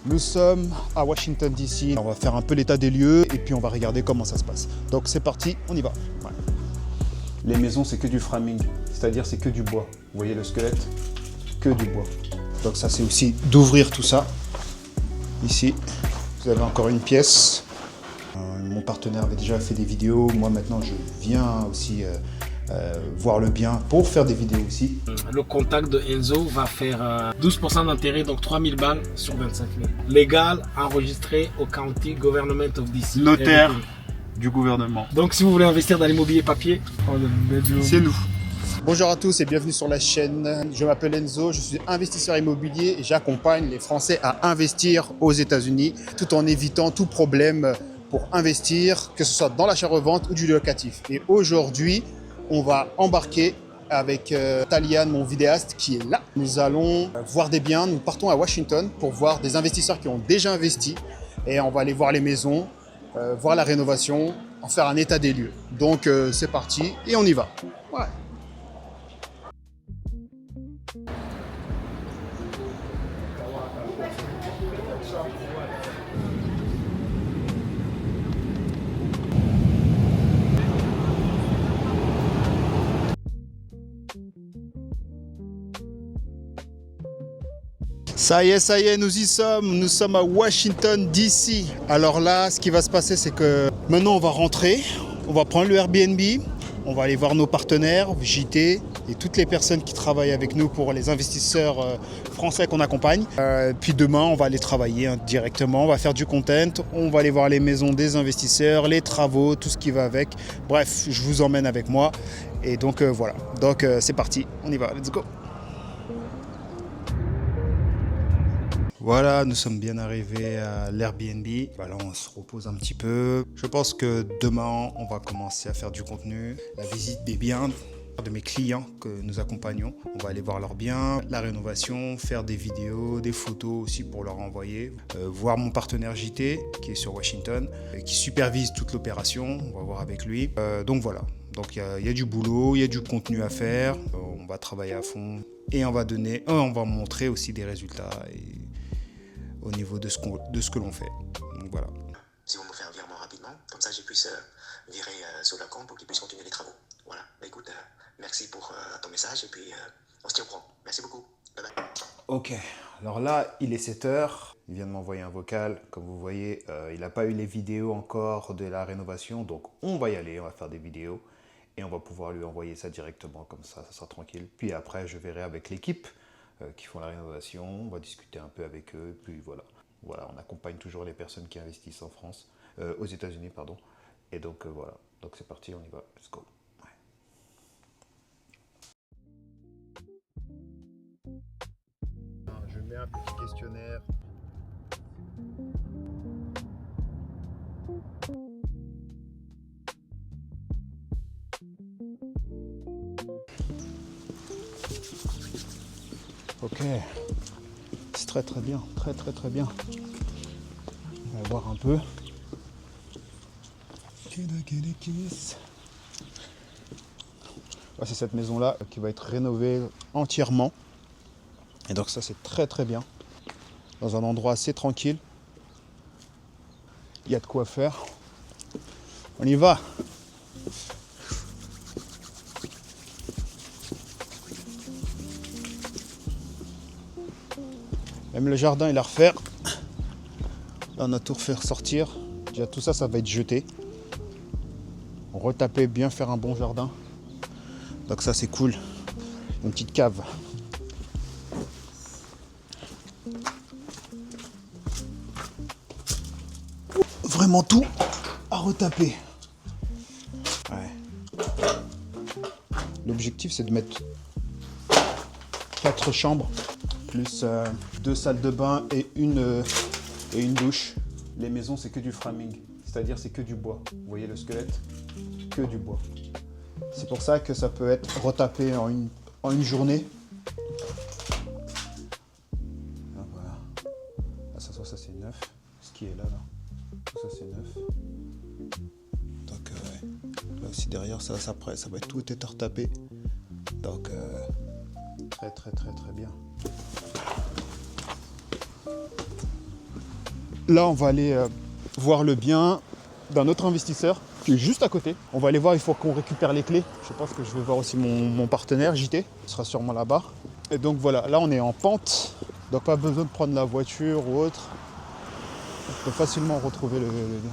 Nous sommes à Washington DC. On va faire un peu l'état des lieux et puis on va regarder comment ça se passe. Donc c'est parti, on y va. Ouais. Les maisons, c'est que du framing, c'est-à-dire c'est que du bois. Vous voyez le squelette? Que du bois. Donc ça, c'est aussi d'ouvrir tout ça. Ici, vous avez encore une pièce. Mon partenaire avait déjà fait des vidéos. Moi, maintenant, je viens aussi voir le bien pour faire des vidéos aussi. Le contact de Enzo va faire 12% d'intérêt, donc 3000 balles sur 25 000. Légal, enregistré au County Government of DC. Notaire du gouvernement. Donc si vous voulez investir dans l'immobilier papier, c'est nous. Bonjour à tous et bienvenue sur la chaîne. Je m'appelle Enzo, je suis investisseur immobilier et j'accompagne les Français à investir aux États-Unis tout en évitant tout problème pour investir, que ce soit dans l'achat-revente ou du locatif. Et aujourd'hui, on va embarquer avec Talian, mon vidéaste, qui est là. Nous allons voir des biens. Nous partons à Washington pour voir des investisseurs qui ont déjà investi et on va aller voir les maisons, voir la rénovation, en faire un état des lieux. Donc c'est parti et on y va. Ouais. Ça y est, nous y sommes. Nous sommes à Washington DC. Alors là, ce qui va se passer, c'est que maintenant on va rentrer, on va prendre le Airbnb, on va aller voir nos partenaires, JT et toutes les personnes qui travaillent avec nous pour les investisseurs français qu'on accompagne. Puis demain, on va aller travailler directement, on va faire du content, on va aller voir les maisons des investisseurs, les travaux, tout ce qui va avec. Bref, je vous emmène avec moi. Et donc voilà, donc c'est parti, on y va, let's go. Voilà, nous sommes bien arrivés à l'Airbnb. Là, on se repose un petit peu. Je pense que demain, on va commencer à faire du contenu. La visite des biens de mes clients que nous accompagnons. On va aller voir leurs biens, la rénovation, faire des vidéos, des photos aussi pour leur envoyer. Voir mon partenaire JT qui est sur Washington, qui supervise toute l'opération. On va voir avec lui. Donc voilà. Donc il y a du boulot, il y a du contenu à faire. On va travailler à fond et on va montrer aussi des résultats au niveau de ce que l'on fait. Donc voilà. Si vous me faites un virement rapidement, comme ça je puisse virer sur le compte pour qu'ils puissent continuer les travaux. Voilà. Écoute, merci pour ton message et puis on se tient au courant. Merci beaucoup. Bye bye. Ok, alors là, il est 7h. Il vient de m'envoyer un vocal. Comme vous voyez, il n'a pas eu les vidéos encore de la rénovation. Donc on va y aller, on va faire des vidéos. Et on va pouvoir lui envoyer ça directement, comme ça sera tranquille. Puis après, je verrai avec l'équipe qui font la rénovation, on va discuter un peu avec eux, puis voilà. Voilà, on accompagne toujours les personnes qui investissent en France, aux États-Unis, pardon. Et donc voilà, donc c'est parti, on y va, let's go. Ouais. Je mets un petit questionnaire. Ok, c'est très bien, très bien. On va voir un peu. C'est cette maison là qui va être rénovée entièrement. Et donc ça c'est très bien. Dans un endroit assez tranquille. Il y a de quoi faire. On y va. Même le jardin il a à refaire. Là on a tout refait ressortir. Déjà tout ça, ça va être jeté. Retaper, bien faire un bon jardin. Donc ça c'est cool. Une petite cave. Vraiment tout à retaper. Ouais. L'objectif c'est de mettre 4 chambres. Plus 2 salles de bain et une douche. Les maisons, c'est que du framing, c'est-à-dire c'est que du bois. Vous voyez le squelette? Que du bois. C'est pour ça que ça peut être retapé en une journée. Ah, voilà. Ah, ça c'est neuf. Ce qui est là. Tout ça c'est neuf. Donc ouais. Là aussi derrière ça va tout être retapé. Donc très bien. Là, on va aller voir le bien d'un autre investisseur qui est juste à côté. On va aller voir, il faut qu'on récupère les clés. Je pense que je vais voir aussi mon partenaire JT, il sera sûrement là-bas. Et donc voilà, là on est en pente, donc pas besoin de prendre la voiture ou autre. On peut facilement retrouver le bien.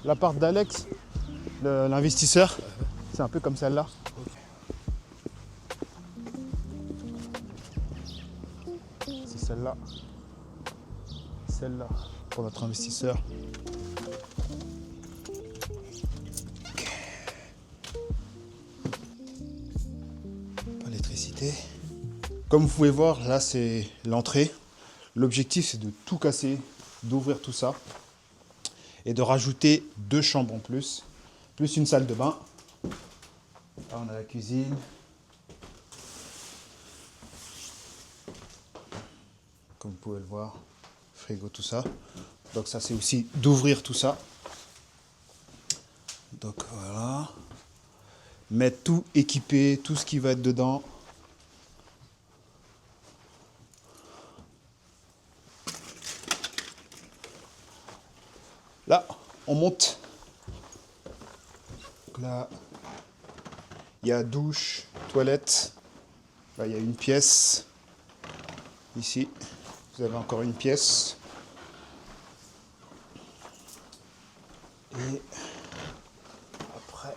L'appart d'Alex, l'investisseur, c'est un peu comme celle-là. C'est celle-là. Celle-là pour notre investisseur. Pas l'électricité. Comme vous pouvez voir, là c'est l'entrée. L'objectif c'est de tout casser, d'ouvrir tout ça et de rajouter 2 chambres en plus une salle de bain. Là on a la cuisine. Comme vous pouvez le voir, frigo, tout ça. Donc ça c'est aussi d'ouvrir tout ça. Donc voilà. Mettre tout équipé, tout ce qui va être dedans. Là, on monte. Donc là, il y a douche, toilette. Là, il y a une pièce. Ici, vous avez encore une pièce. Et après,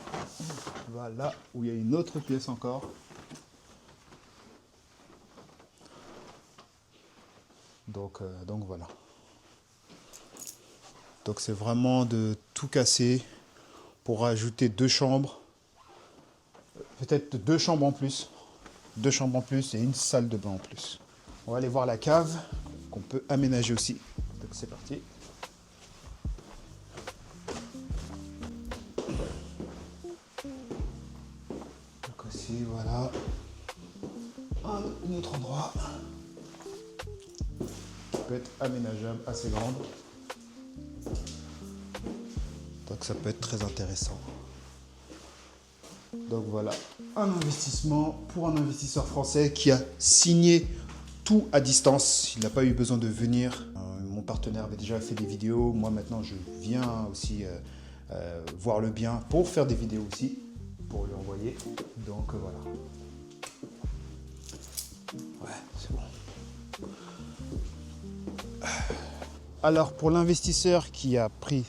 on va là où il y a une autre pièce encore. Donc voilà. Donc c'est vraiment de tout casser pour rajouter 2 chambres. Peut-être 2 chambres en plus. 2 chambres en plus et une salle de bain en plus. On va aller voir la cave qu'on peut aménager aussi. Donc c'est parti. Donc aussi voilà. Un autre endroit. Qui peut être aménageable, assez grande. Donc ça peut être très intéressant. Donc voilà, un investissement pour un investisseur français qui a signé tout à distance. Il n'a pas eu besoin de venir. Mon partenaire avait déjà fait des vidéos. Moi maintenant je viens aussi voir le bien pour faire des vidéos aussi, pour lui envoyer. Donc voilà. Ouais, c'est bon. Alors pour l'investisseur qui a pris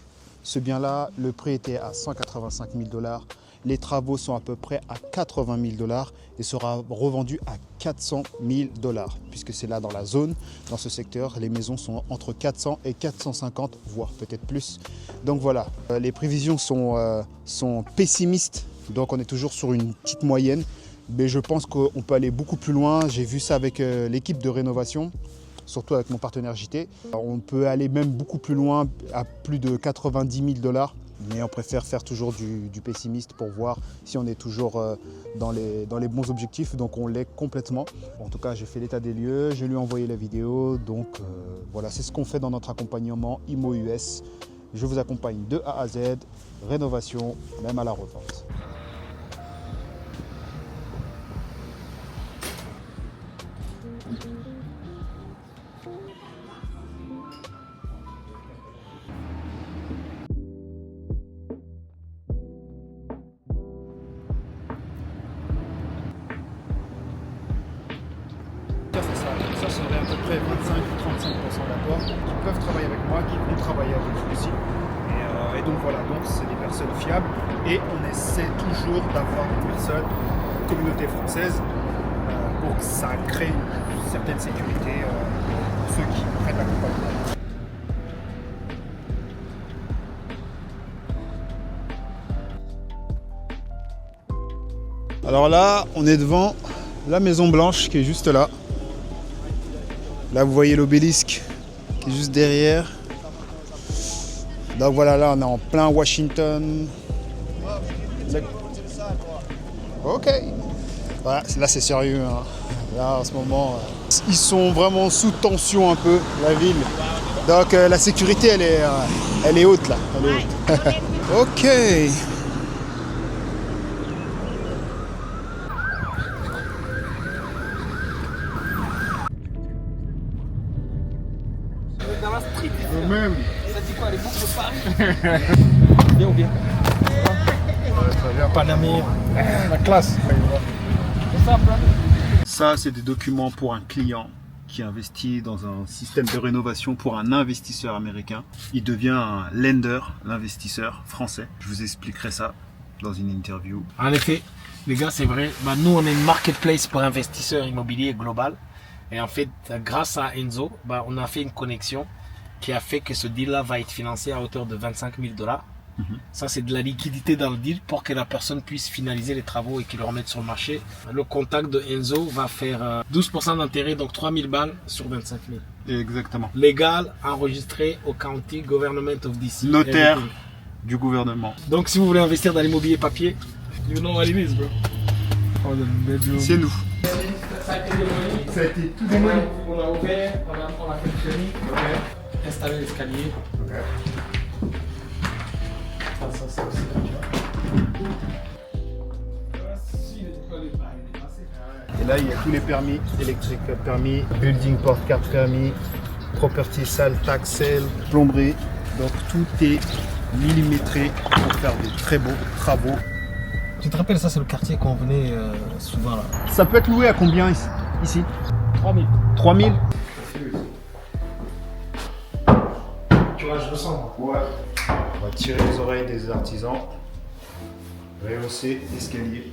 ce bien-là, le prix était à 185 000 $. Les travaux sont à peu près à 80 000 $ et sera revendu à 400 000 $. Puisque c'est là dans la zone, dans ce secteur, les maisons sont entre 400 et 450, voire peut-être plus. Donc voilà, les prévisions sont pessimistes, donc on est toujours sur une petite moyenne. Mais je pense qu'on peut aller beaucoup plus loin. J'ai vu ça avec l'équipe de rénovation. Surtout avec mon partenaire JT. On peut aller même beaucoup plus loin, à plus de 90 000 $, mais on préfère faire toujours du pessimiste pour voir si on est toujours dans les bons objectifs, donc on l'est complètement. En tout cas, j'ai fait l'état des lieux, je lui ai envoyé la vidéo, donc voilà, c'est ce qu'on fait dans notre accompagnement IMO US. Je vous accompagne de A à Z, rénovation, même à la revente. Ça serait à peu près 25-35% d'accords qui peuvent travailler avec moi, qui vont travailler avec vous aussi. Et donc voilà, donc c'est des personnes fiables et on essaie toujours d'avoir des personnes, communauté française, pour que ça crée une certaine sécurité pour ceux qui prennent l'accompagnement. Alors là, on est devant la Maison Blanche qui est juste là. Là, vous voyez l'obélisque qui est juste derrière. Donc voilà, là, on est en plein Washington. Ok. Voilà, là, c'est sérieux. Hein. Là, en ce moment, ils sont vraiment sous tension un peu, la ville. Donc la sécurité, elle est haute là. Elle est haute. Ok. Même. Ça dit quoi, les boucles de Paris? Bien ou bien? Panamé, la classe. C'est ça, brother. Ça, c'est des documents pour un client qui investit dans un système de rénovation pour un investisseur américain. Il devient un lender, l'investisseur français. Je vous expliquerai ça dans une interview. En effet, les gars, c'est vrai. Bah, nous, on est une marketplace pour investisseurs immobiliers global. Et en fait, grâce à Enzo, bah, on a fait une connexion qui a fait que ce deal-là va être financé à hauteur de 25 000 $. Ça, c'est de la liquidité dans le deal pour que la personne puisse finaliser les travaux et qu'ils le remettent sur le marché. Le contact de Enzo va faire 12% d'intérêt, donc 3 000 balles sur 25 000. Exactement. Légal, enregistré au County Government of DC. Notaire Everything. du gouvernement. Donc, si vous voulez investir dans l'immobilier papier, you know what it is, bro. C'est nous. Ça a été démoli. Ça a été tout démoli. On a ouvert, on a fait le chenille, installé l'escalier. Ça aussi, là, tu vois. Et là, il y a tous les permis, électrique permis, building port carte permis, property sale, tax sale, plomberie. Donc tout est millimétré pour faire des très beaux travaux. Tu te rappelles, ça c'est le quartier qu'on venait souvent là. Ça peut être loué à combien ici? 3000. 3000? Tu vois, je le sens. Ouais. On va tirer les oreilles des artisans, rehausser l'escalier.